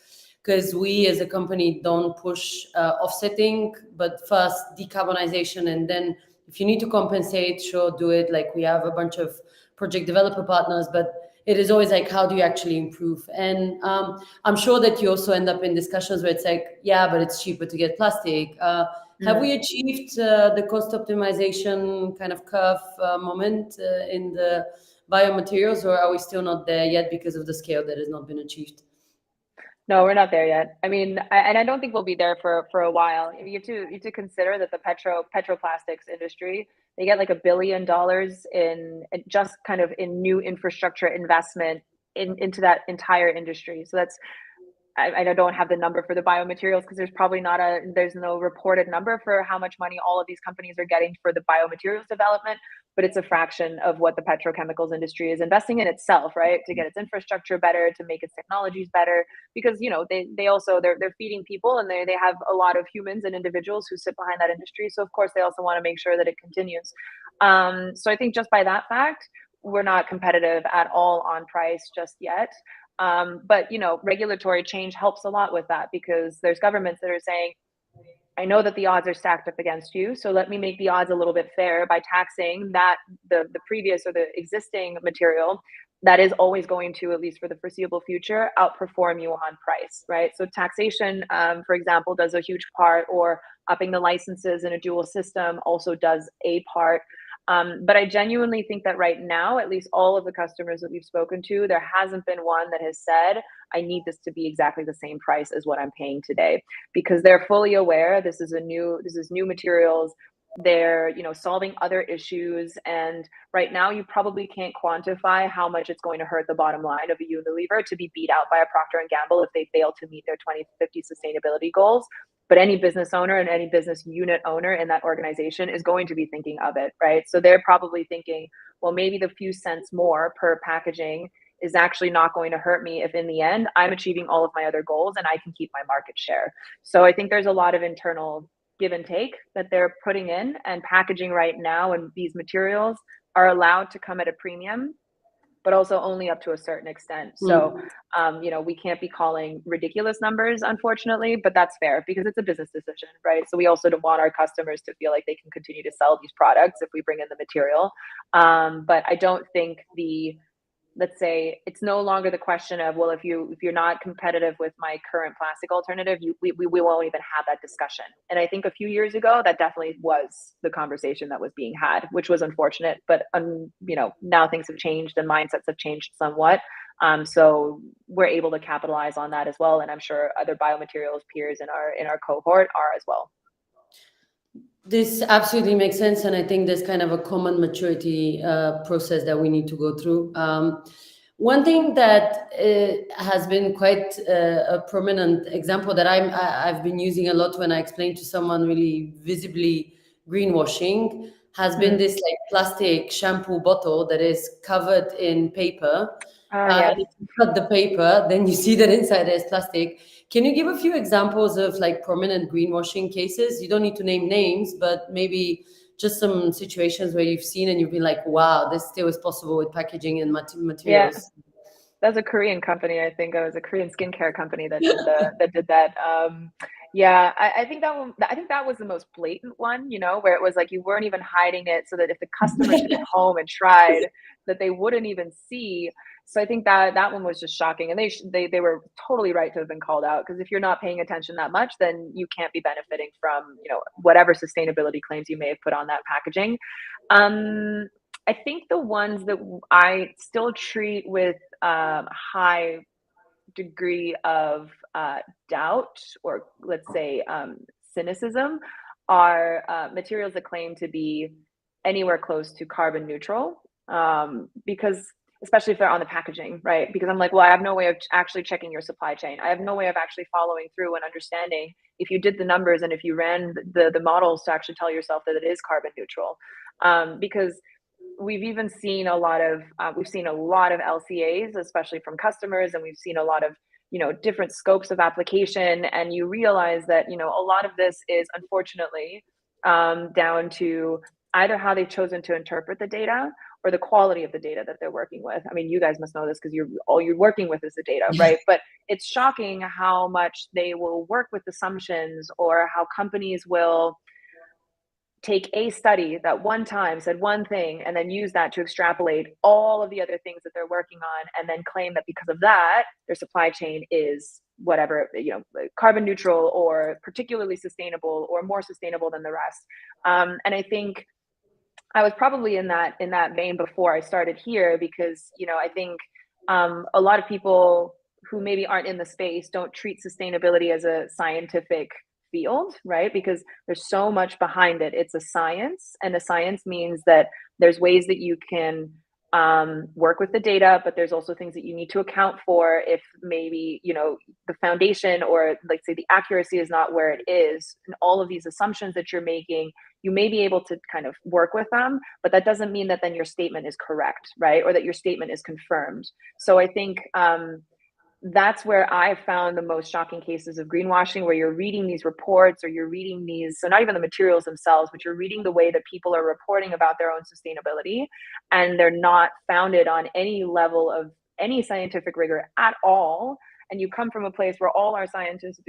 because we as a company don't push offsetting, but first decarbonization, and then if you need to compensate, sure, do it. Like, we have a bunch of project developer partners, but it is always like, how do you actually improve? And I'm sure that you also end up in discussions where it's like, yeah, but it's cheaper to get plastic. Have we achieved the cost optimization kind of curve moment in the biomaterials, or are we still not there yet because of the scale that has not been achieved? No, we're not there yet. I mean, I don't think we'll be there for a while. You have to consider that the petroplastics industry, they get like $1 billion in just kind of in new infrastructure investment into that entire industry. So that's, I don't have the number for the biomaterials, because there's no reported number for how much money all of these companies are getting for the biomaterials development, but it's a fraction of what the petrochemicals industry is investing in itself, right? To get its infrastructure better, to make its technologies better, because, you know, they also, they're feeding people, and they have a lot of humans and individuals who sit behind that industry. So of course they also want to make sure that it continues. So I think just by that fact, we're not competitive at all on price just yet. But, you know, regulatory change helps a lot with that, because there's governments that are saying, I know that the odds are stacked up against you, so let me make the odds a little bit fair by taxing that the previous or the existing material that is always going to, at least for the foreseeable future, outperform you on price, right? So taxation, for example, does a huge part, or upping the licenses in a dual system also does a part. But I genuinely think that right now, at least all of the customers that we've spoken to, there hasn't been one that has said, I need this to be exactly the same price as what I'm paying today, because they're fully aware this is new materials. They're, solving other issues. And right now you probably can't quantify how much it's going to hurt the bottom line of a Unilever to be beat out by a Procter and Gamble if they fail to meet their 2050 sustainability goals. But any business owner and any business unit owner in that organization is going to be thinking of it, right? So they're probably thinking, well, maybe the few cents more per packaging is actually not going to hurt me if in the end I'm achieving all of my other goals and I can keep my market share. So I think there's a lot of internal give and take that they're putting in, and packaging right now and these materials are allowed to come at a premium, but also only up to a certain extent. So, we can't be calling ridiculous numbers, unfortunately, but that's fair because it's a business decision, right? So we also don't want our customers to feel like they can continue to sell these products if we bring in the material. But I don't think let's say it's no longer the question of, well, if you're not competitive with my current plastic alternative, we won't even have that discussion. And I think a few years ago that definitely was the conversation that was being had, which was unfortunate. But now things have changed and mindsets have changed somewhat. So we're able to capitalize on that as well, and I'm sure other biomaterials peers in our cohort are as well. This absolutely makes sense, and I think there's kind of a common maturity process that we need to go through. One thing that has been quite a prominent example that I've been using a lot when I explain to someone really visibly greenwashing has been this like plastic shampoo bottle that is covered in paper. Yes. If you cut the paper, then you see that inside there's plastic. Can you give a few examples of like prominent greenwashing cases? You don't need to name names, but maybe just some situations where you've seen and you've been like, wow, this still is possible with packaging and materials. Yeah. That's a Korean company. I think it was a Korean skincare company that did that. Yeah, I think that was the most blatant one, where it was like you weren't even hiding it, so that if the customer took it home and tried, that they wouldn't even see. So I think that one was just shocking, and they were totally right to have been called out, because if you're not paying attention that much, then you can't be benefiting from whatever sustainability claims you may have put on that packaging. I think the ones that I still treat with high degree of doubt, or let's say cynicism, are materials that claim to be anywhere close to carbon neutral, because especially if they're on the packaging, right? Because I'm like, well, I have no way of actually checking your supply chain. I have no way of actually following through and understanding if you did the numbers and if you ran the models to actually tell yourself that it is carbon neutral, because we've even seen a lot of LCAs, especially from customers, and we've seen a lot of different scopes of application, and you realize that a lot of this is unfortunately down to either how they've chosen to interpret the data or the quality of the data that they're working with. I mean, you guys must know this because all you're working with is the data, right? But it's shocking how much they will work with assumptions, or how companies will take a study that one time said one thing and then use that to extrapolate all of the other things that they're working on, and then claim that because of that their supply chain is whatever, carbon neutral or particularly sustainable or more sustainable than the rest. And I think I was probably in that vein before I started here, because I think a lot of people who maybe aren't in the space don't treat sustainability as a scientific field, right? Because there's so much behind it. It's a science, and a science means that there's ways that you can work with the data, but there's also things that you need to account for if maybe the foundation, or let's say the accuracy, is not where it is, and all of these assumptions that you're making, you may be able to kind of work with them, but that doesn't mean that then your statement is correct, right? Or that your statement is confirmed. So I think that's where I found the most shocking cases of greenwashing, where you're reading these reports, or you're reading these, so not even the materials themselves, but you're reading the way that people are reporting about their own sustainability, and they're not founded on any level of any scientific rigor at all. And you come from a place where all our scientists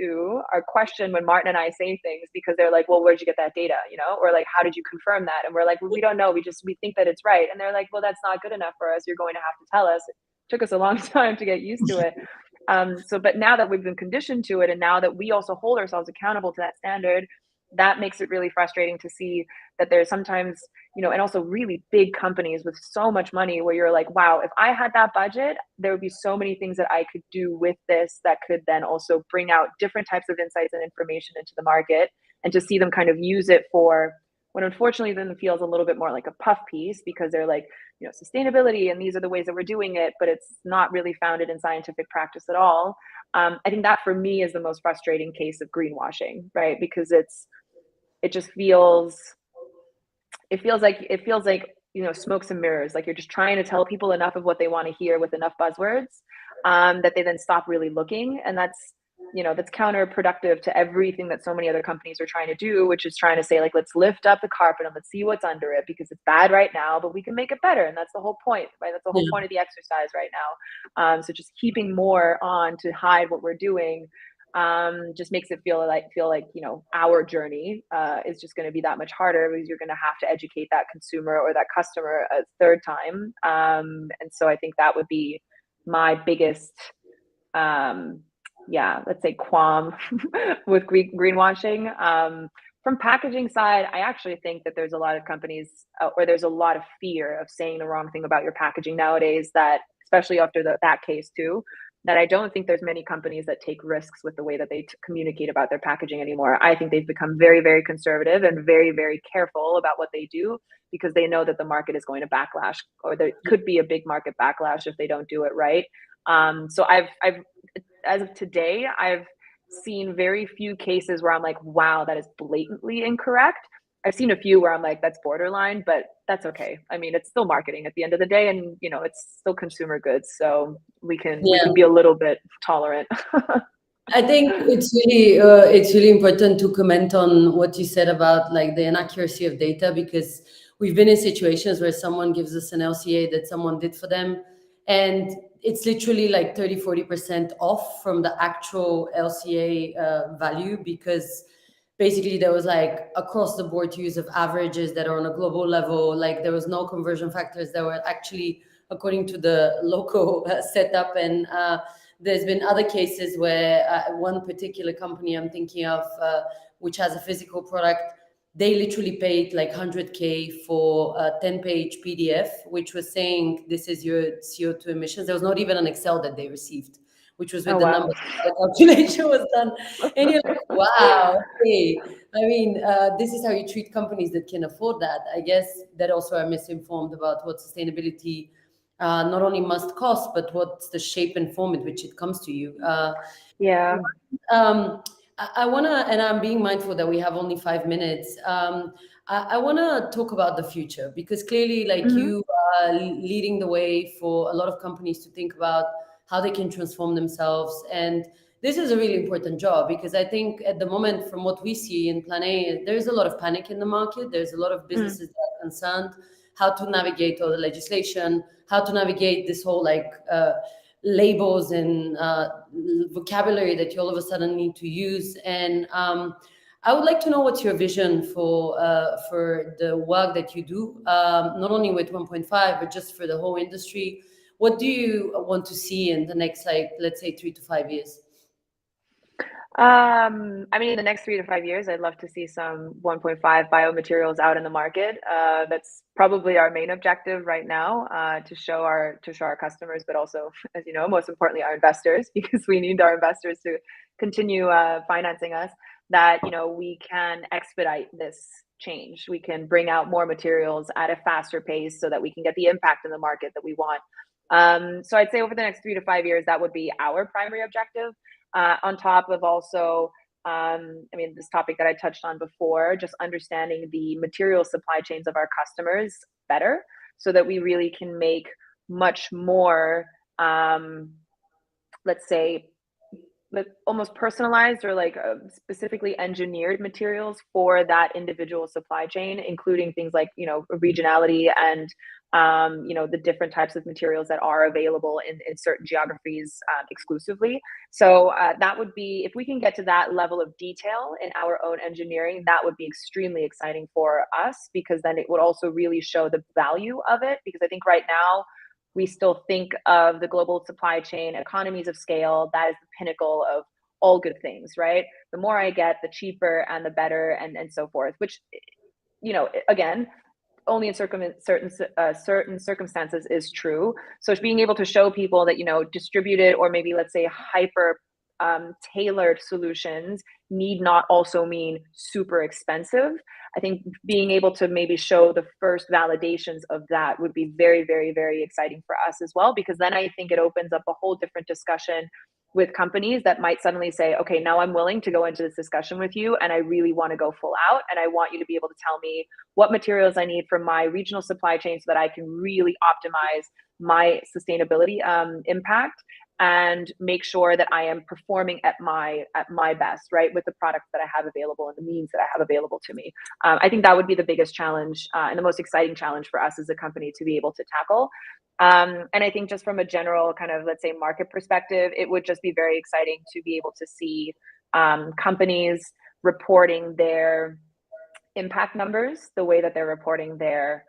are questioned when Martin and I say things, because they're like, well, where'd you get that data? Or like, how did you confirm that? And we're like, well, we don't know. We think that it's right. And they're like, well, that's not good enough for us. You're going to have to tell us. It took us a long time to get used to it. But now that we've been conditioned to it, and now that we also hold ourselves accountable to that standard, that makes it really frustrating to see that there's sometimes, and also really big companies with so much money where you're like, wow, if I had that budget, there would be so many things that I could do with this that could then also bring out different types of insights and information into the market, and to see them kind of use it for when unfortunately then it feels a little bit more like a puff piece because they're like, sustainability and these are the ways that we're doing it, but it's not really founded in scientific practice at all. I think that for me is the most frustrating case of greenwashing, right? Because it just feels it feels like smokes and mirrors, like you're just trying to tell people enough of what they want to hear with enough buzzwords, that they then stop really looking, and that's counterproductive to everything that so many other companies are trying to do, which is trying to say, like, let's lift up the carpet and let's see what's under it because it's bad right now, but we can make it better, and that's the whole point, right? That's the whole point of the exercise right now. So just keeping more on to hide what we're doing just makes it feel like our journey is just going to be that much harder because you're going to have to educate that consumer or that customer a third time. And so I think that would be my biggest let's say qualm with greenwashing. From packaging side, I actually think that there's a lot of companies or there's a lot of fear of saying the wrong thing about your packaging nowadays, that especially after that case too, that I don't think there's many companies that take risks with the way that they communicate about their packaging anymore. I think they've become very, very conservative and very, very careful about what they do because they know that the market is going to backlash, or there could be a big market backlash if they don't do it right. So I've as of today, I've seen very few cases where I'm like, wow, that is blatantly incorrect. I've seen a few where I'm like, that's borderline, but that's okay. I mean, it's still marketing at the end of the day, and it's still consumer goods, so we can be a little bit tolerant. I think it's really important to comment on what you said about like the inaccuracy of data, because we've been in situations where someone gives us an LCA that someone did for them, and it's literally like 30-40% off from the actual LCA value, because basically there was like across the board use of averages that are on a global level. Like there was no conversion factors that were actually according to the local setup. And there's been other cases where one particular company I'm thinking of, which has a physical product, they literally paid like 100K for a 10-page PDF, which was saying this is your CO2 emissions. There was not even an Excel that they received, which was with the numbers. The calculation was done. And you're like, wow, okay. I mean, this is how you treat companies that can afford that. I guess that also are misinformed about what sustainability not only must cost, but what's the shape and form in which it comes to you. I want to, and I'm being mindful that we have only 5 minutes. I want to talk about the future, because clearly, like you are leading the way for a lot of companies to think about how they can transform themselves. And this is a really important job, because I think at the moment, from what we see in Plan A, there's a lot of panic in the market. There's a lot of businesses that are concerned how to navigate all the legislation, how to navigate this whole like labels and vocabulary that you all of a sudden need to use. And I would like to know what's your vision for the work that you do, not only with 1.5, but just for the whole industry. What do you want to see in the next, like, let's say 3 to 5 years? I mean, in the next 3 to 5 years, I'd love to see some 1.5 biomaterials out in the market. That's probably our main objective right now, to show our customers, but also, as you know, most importantly, our investors, because we need our investors to continue financing us, that we can expedite this change. We can bring out more materials at a faster pace so that we can get the impact in the market that we want. So I'd say over the next 3 to 5 years, that would be our primary objective. On top of also, I mean, this topic that I touched on before, just understanding the material supply chains of our customers better, so that we really can make much more, let's say, almost personalized or like specifically engineered materials for that individual supply chain, including things like regionality and the different types of materials that are available in certain geographies exclusively. So that would be, if we can get to that level of detail in our own engineering, that would be extremely exciting for us, because then it would also really show the value of it. Because I think right now we still think of the global supply chain, economies of scale, that is the pinnacle of all good things, right? The more I get, the cheaper and the better, and so forth, which, again, only in certain circumstances is true. So being able to show people that, distributed, or maybe let's say hyper tailored solutions need not also mean super expensive. I think being able to maybe show the first validations of that would be very, very, very exciting for us as well, because then I think it opens up a whole different discussion with companies that might suddenly say, okay, now I'm willing to go into this discussion with you, and I really want to go full out, and I want you to be able to tell me what materials I need from my regional supply chain so that I can really optimize my sustainability impact, and make sure that I am performing at my best, right, with the products that I have available and the means that I have available to me. I think that would be the biggest challenge and the most exciting challenge for us as a company to be able to tackle. And I think just from a general kind of, let's say, market perspective, it would just be very exciting to be able to see companies reporting their impact numbers the way that they're reporting their,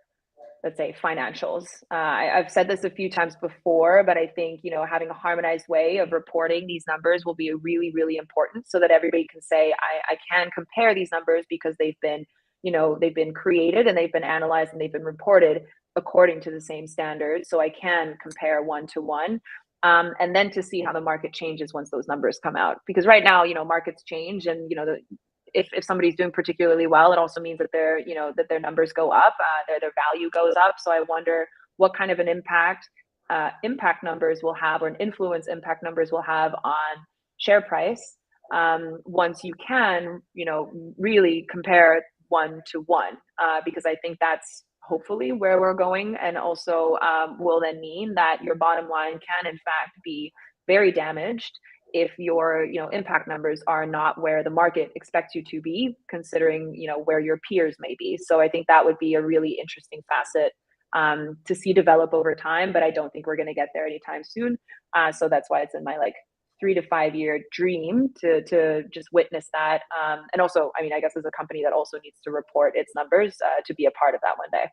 let's say, financials. I've said this a few times before, but I think, having a harmonized way of reporting these numbers will be really, really important, so that everybody can say, I can compare these numbers because they've been, they've been created and they've been analyzed and they've been reported according to the same standards. So I can compare one to one. And then to see how the market changes once those numbers come out. Because right now, markets change, and, if somebody's doing particularly well, it also means that their numbers go up, their value goes up. So I wonder what kind of an impact numbers will have, or an influence impact numbers will have on share price once you can, really compare one to one, because I think that's hopefully where we're going, and also will then mean that your bottom line can in fact be very damaged if your impact numbers are not where the market expects you to be, considering where your peers may be. So I think that would be a really interesting facet to see develop over time, but I don't think we're going to get there anytime soon. So that's why it's in my 3 to 5 year dream to just witness that. And also, I guess as a company that also needs to report its numbers, to be a part of that one day.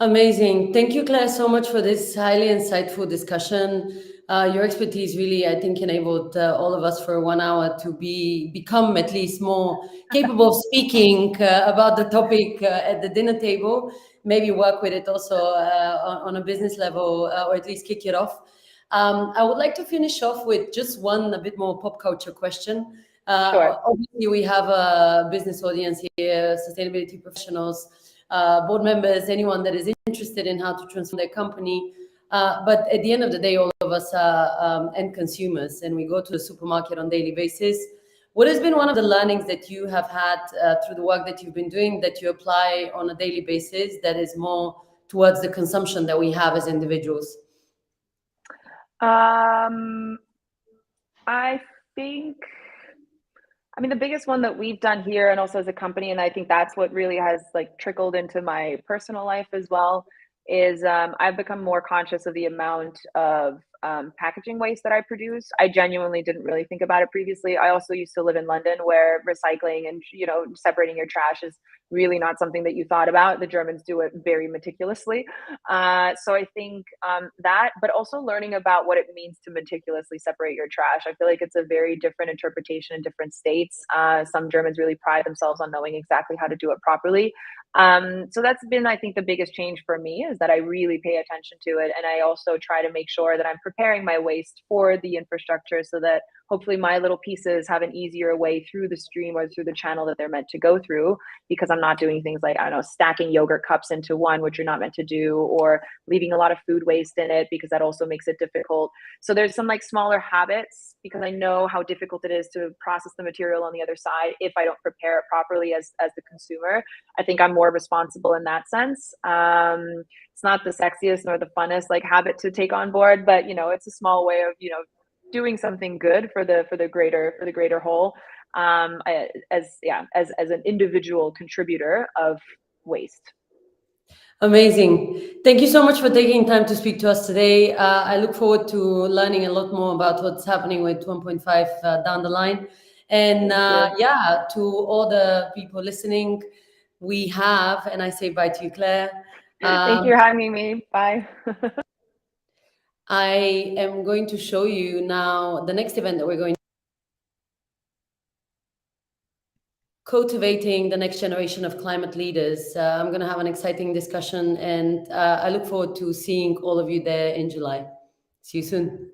Amazing. Thank you, Claire, so much for this highly insightful discussion. Your expertise really, I think, enabled all of us for 1 hour to become at least more capable of speaking about the topic at the dinner table, maybe work with it also on a business level, or at least kick it off. I would like to finish off with just one a bit more pop culture question. Sure. Obviously, we have a business audience here, sustainability professionals, board members, anyone that is interested in how to transform their company. But at the end of the day, all of us are end consumers, and we go to the supermarket on a daily basis. What has been one of the learnings that you have had through the work that you've been doing, that you apply on a daily basis, that is more towards the consumption that we have as individuals? I think, the biggest one that we've done here, and also as a company, and I think that's what really has trickled into my personal life as well, is I've become more conscious of the amount of packaging waste that I produce. I genuinely didn't really think about it previously. I also used to live in London, where recycling and separating your trash is really not something that you thought about. The Germans do it very meticulously. So I think that, but also learning about what it means to meticulously separate your trash. I feel like it's a very different interpretation in different states. Some Germans really pride themselves on knowing exactly how to do it properly. So that's been, I think, the biggest change for me, is that I really pay attention to it. And I also try to make sure that I'm preparing my waste for the infrastructure, so that hopefully my little pieces have an easier way through the stream or through the channel that they're meant to go through, because I'm not doing things like, I don't know, stacking yogurt cups into one, which you're not meant to do, or leaving a lot of food waste in it, because that also makes it difficult. So there's some smaller habits, because I know how difficult it is to process the material on the other side if I don't prepare it properly as the consumer. I think I'm more responsible in that sense. It's not the sexiest nor the funnest habit to take on board, but it's a small way of doing something good for the greater whole, as an individual contributor of waste. Amazing. Thank you so much for taking time to speak to us today. I look forward to learning a lot more about what's happening with 1.5 down the line. And to all the people listening, we have, and I say bye to you, Claire. Thank you for having me. Bye. I am going to show you now the next event that we're going cultivating the next generation of climate leaders. I'm going to have an exciting discussion, and I look forward to seeing all of you there in July. See you soon.